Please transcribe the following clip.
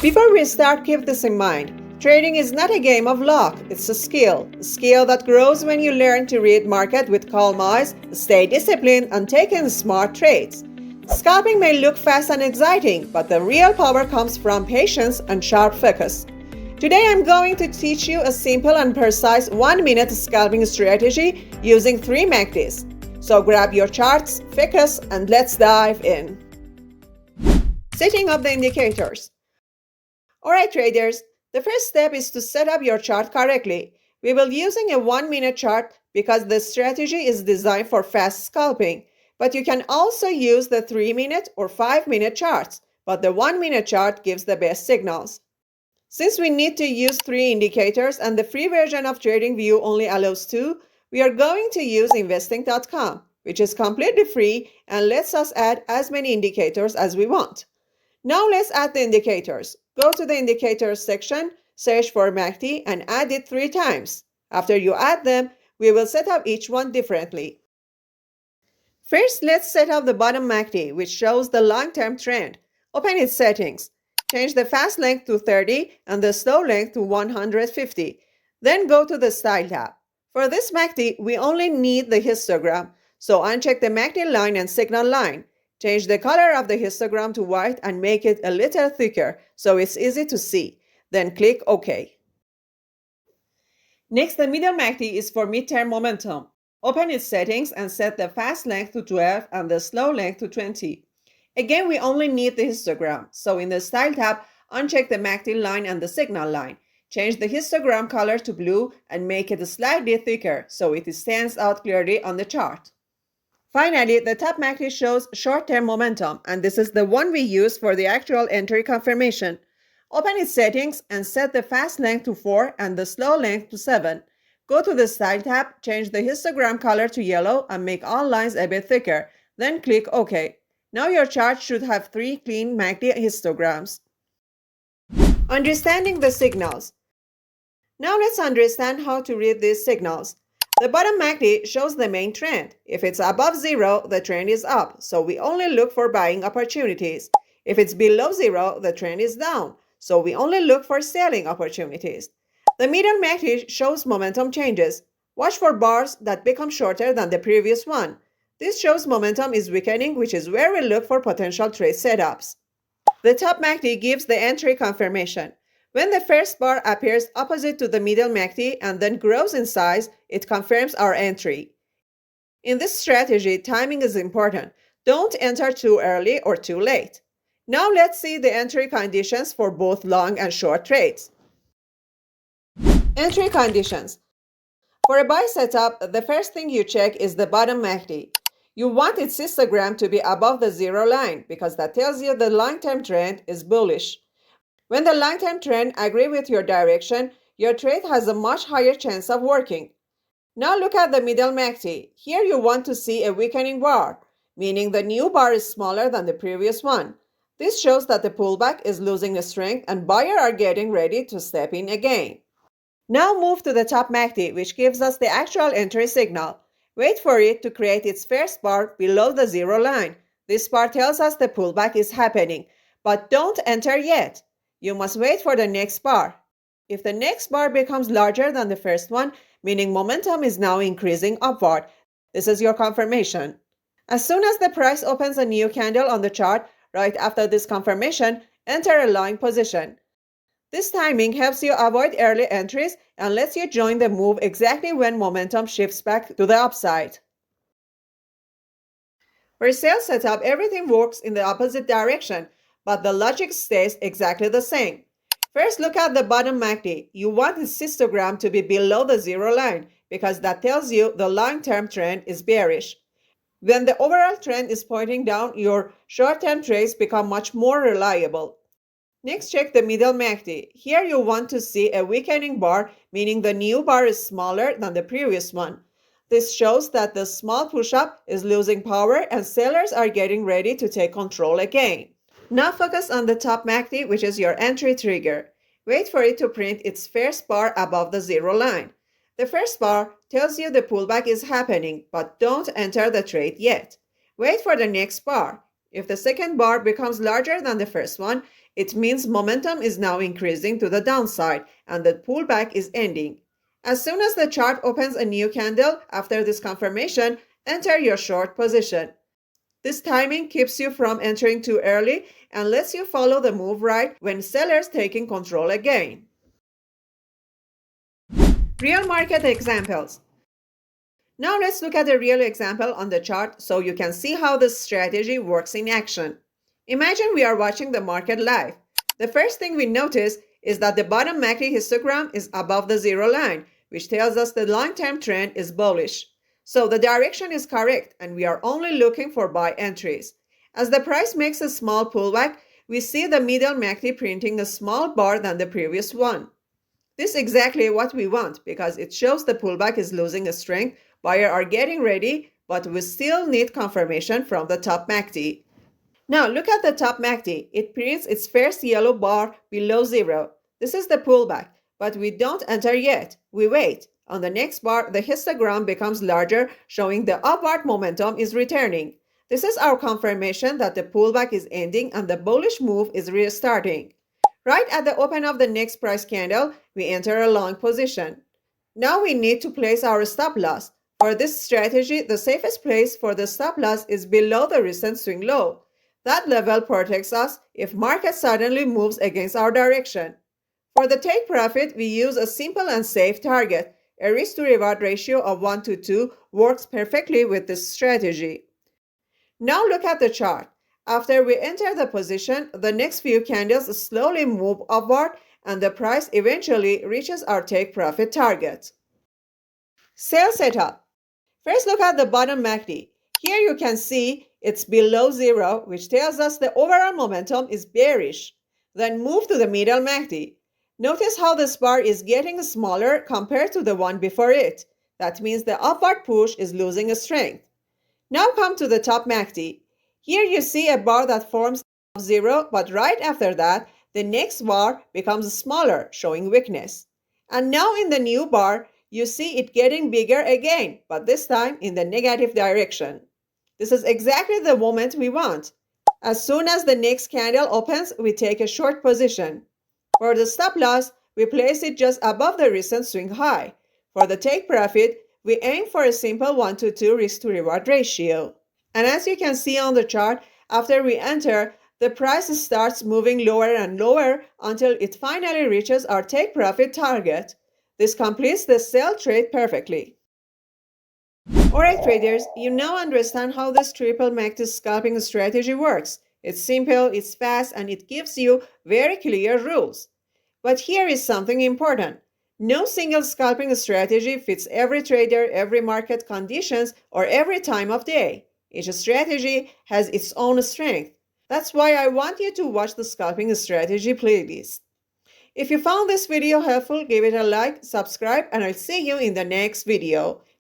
Before we start, keep this in mind. Trading is not a game of luck, it's a skill that grows when you learn to read market with calm eyes, stay disciplined, and take in smart trades. Scalping may look fast and exciting, but the real power comes from patience and sharp focus. Today I'm going to teach you a simple and precise 1-minute scalping strategy using 3 MACDs. So grab your charts, focus, and let's dive in. Setting up the indicators. Alright traders, the first step is to set up your chart correctly. We will be using a 1-minute chart because the strategy is designed for fast scalping. But you can also use the 3-minute or 5-minute charts, but the 1-minute chart gives the best signals. Since we need to use 3 indicators and the free version of TradingView only allows 2, we are going to use investing.com, which is completely free and lets us add as many indicators as we want. Now let's add the indicators. Go to the indicators section, search for MACD and add it 3 times. After you add them, we will set up each one differently. First, let's set up the bottom MACD, which shows the long-term trend. Open its settings. Change the fast length to 30 and the slow length to 150. Then go to the Style tab. For this MACD, we only need the histogram, so uncheck the MACD line and signal line. Change the color of the histogram to white and make it a little thicker so it's easy to see. Then click OK. Next, the middle MACD is for midterm momentum. Open its settings and set the fast length to 12 and the slow length to 20. Again, we only need the histogram, so in the Style tab, uncheck the MACD line and the signal line. Change the histogram color to blue and make it slightly thicker so it stands out clearly on the chart. Finally, the top MACD shows short-term momentum, and this is the one we use for the actual entry confirmation. Open its settings and set the fast length to 4 and the slow length to 7. Go to the Style tab, change the histogram color to yellow and make all lines a bit thicker. Then click OK. Now your chart should have 3 clean MACD histograms. Understanding the signals. Now let's understand how to read these signals. The bottom MACD shows the main trend. If it's above 0, the trend is up, so we only look for buying opportunities. If it's below 0, the trend is down, so we only look for selling opportunities. The middle MACD shows momentum changes. Watch for bars that become shorter than the previous one. This shows momentum is weakening, which is where we look for potential trade setups. The top MACD gives the entry confirmation. When the first bar appears opposite to the middle MACD and then grows in size, it confirms our entry. In this strategy, timing is important. Don't enter too early or too late. Now let's see the entry conditions for both long and short trades. Entry conditions. For a buy setup, the first thing you check is the bottom MACD. You want its histogram to be above the 0 line because that tells you the long-term trend is bullish. When the long-term trend agrees with your direction, your trade has a much higher chance of working. Now look at the middle MACD. Here you want to see a weakening bar, meaning the new bar is smaller than the previous one. This shows that the pullback is losing strength and buyers are getting ready to step in again. Now move to the top MACD, which gives us the actual entry signal. Wait for it to create its first bar below the 0 line. This bar tells us the pullback is happening, but don't enter yet. You must wait for the next bar. If the next bar becomes larger than the first one, meaning momentum is now increasing upward, this is your confirmation. As soon as the price opens a new candle on the chart, right after this confirmation, enter a long position. This timing helps you avoid early entries and lets you join the move exactly when momentum shifts back to the upside. For sales setup, everything works in the opposite direction, but the logic stays exactly the same. First, look at the bottom MACD. You want its histogram to be below the 0 line because that tells you the long-term trend is bearish. When the overall trend is pointing down, your short-term trades become much more reliable. Next, check the middle MACD. Here you want to see a weakening bar, meaning the new bar is smaller than the previous one. This shows that the small push-up is losing power and sellers are getting ready to take control again. Now focus on the top MACD, which is your entry trigger. Wait for it to print its first bar above the 0 line. The first bar tells you the pullback is happening, but don't enter the trade yet. Wait for the next bar. If the second bar becomes larger than the first one, It means momentum is now increasing to the downside and the pullback is ending. As soon as the chart opens a new candle after this confirmation, enter your short position. This timing keeps you from entering too early and lets you follow the move right when sellers taking control again. Real market examples. Now let's look at a real example on the chart so you can see how this strategy works in action. Imagine we are watching the market live. The first thing we notice is that the bottom MACD histogram is above the zero line, which tells us the long-term trend is bullish. So the direction is correct and we are only looking for buy entries. As the price makes a small pullback, we see the middle MACD printing a small bar than the previous one. This is exactly what we want because it shows the pullback is losing a strength, buyers are getting ready, but we still need confirmation from the top MACD. Now look at the top MACD. It prints its first yellow bar below zero. This is the pullback, but we don't enter yet. We wait. On the next bar, the histogram becomes larger, showing the upward momentum is returning. This is our confirmation that the pullback is ending and the bullish move is restarting. Right at the open of the next price candle, we enter a long position. Now we need to place our stop loss. For this strategy, the safest place for the stop loss is below the recent swing low. That level protects us if market suddenly moves against our direction. For the take profit, we use a simple and safe target. A risk to reward ratio of 1 to 2 works perfectly with this strategy. Now look at the chart. After we enter the position, the next few candles slowly move upward and the price eventually reaches our take profit target. Sell setup. First look at the bottom MACD. Here you can see it's below zero, which tells us the overall momentum is bearish. Then move to the middle MACD. Notice how this bar is getting smaller compared to the one before it. That means the upward push is losing strength. Now come to the top MACD. Here you see a bar that forms zero, but right after that, the next bar becomes smaller, showing weakness. And now in the new bar, you see it getting bigger again, but this time in the negative direction. This is exactly the moment we want. As soon as the next candle opens, we take a short position. For the stop loss, we place it just above the recent swing high. For the take profit, we aim for a simple 1 to 2 risk to reward ratio. And as you can see on the chart, after we enter, the price starts moving lower and lower until it finally reaches our take profit target. This completes the sell trade perfectly. Alright traders, you now understand how this triple MACD scalping strategy works. It's simple, it's fast, and it gives you very clear rules. But here is something important. No single scalping strategy fits every trader, every market conditions, or every time of day. Each strategy has its own strength. That's why I want you to watch the scalping strategy playlist. If you found this video helpful, give it a like, subscribe, and I'll see you in the next video.